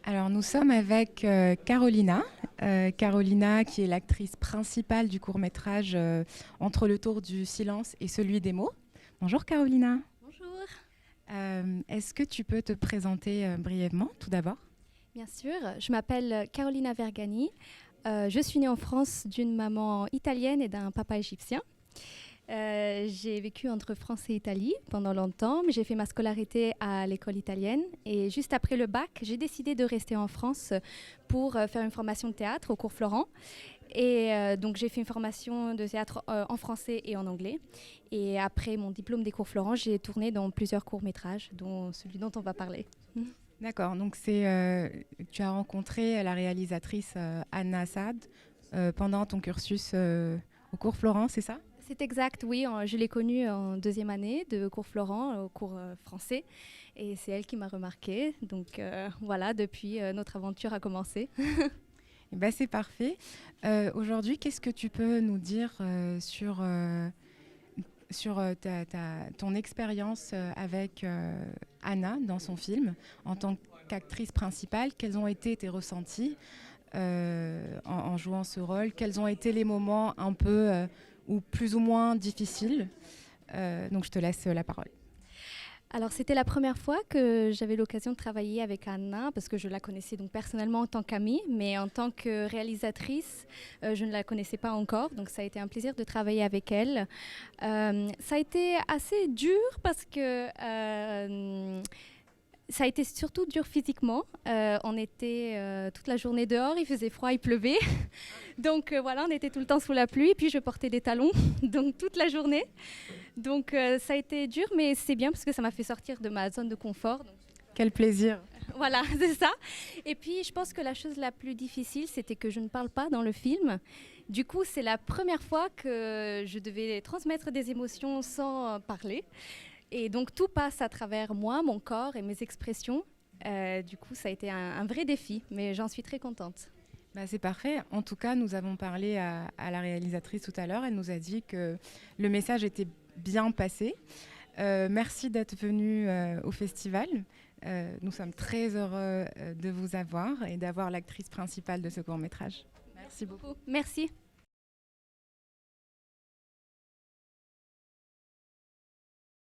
Alors nous sommes avec Carolina. Carolina qui est l'actrice principale du court-métrage Entre le tour du silence et celui des mots. Bonjour Carolina. Bonjour. Est-ce que tu peux te présenter brièvement tout d'abord? Bien sûr, je m'appelle Carolina Vergani. Je suis née en France d'une maman italienne et d'un papa égyptien. J'ai vécu entre France et Italie pendant longtemps, mais j'ai fait ma scolarité à l'école italienne. Et juste après le bac, j'ai décidé de rester en France pour faire une formation de théâtre au cours Florent. Et donc j'ai fait une formation de théâtre en français et en anglais. Et après mon diplôme des cours Florent, j'ai tourné dans plusieurs courts-métrages, dont celui dont on va parler. D'accord, donc tu as rencontré la réalisatrice Anna Assad pendant ton cursus au cours Florent, c'est ça? C'est exact, oui. Je l'ai connue en deuxième année de cours Florent, au cours français. Et c'est elle qui m'a remarquée. Donc voilà, depuis, notre aventure a commencé. Eh ben, c'est parfait. Aujourd'hui, qu'est-ce que tu peux nous dire sur ton expérience avec Anna dans son film en tant qu'actrice principale? Quels ont été tes ressentis en jouant ce rôle? Quels ont été les moments un peu ou plus ou moins difficiles? Donc je te laisse la parole. Alors, c'était la première fois que j'avais l'occasion de travailler avec Anna, parce que je la connaissais donc personnellement en tant qu'amie, mais en tant que réalisatrice, je ne la connaissais pas encore. Donc, ça a été un plaisir de travailler avec elle. Ça a été assez dur parce que ça a été surtout dur physiquement. On était toute la journée dehors, il faisait froid, il pleuvait. Donc voilà, on était tout le temps sous la pluie. Puis je portais des talons, donc toute la journée. Donc ça a été dur, mais c'est bien parce que ça m'a fait sortir de ma zone de confort. Donc, Quel plaisir! voilà, c'est ça. Et puis je pense que la chose la plus difficile, c'était que je ne parle pas dans le film. Du coup, c'est la première fois que je devais transmettre des émotions sans parler. Et donc tout passe à travers moi, mon corps et mes expressions. Du coup, ça a été un vrai défi, mais j'en suis très contente. Bah, c'est parfait. En tout cas, nous avons parlé à la réalisatrice tout à l'heure. Elle nous a dit que le message était bien passé. Merci d'être venue au festival. Nous sommes très heureux de vous avoir et d'avoir l'actrice principale de ce court-métrage. Merci beaucoup. Merci.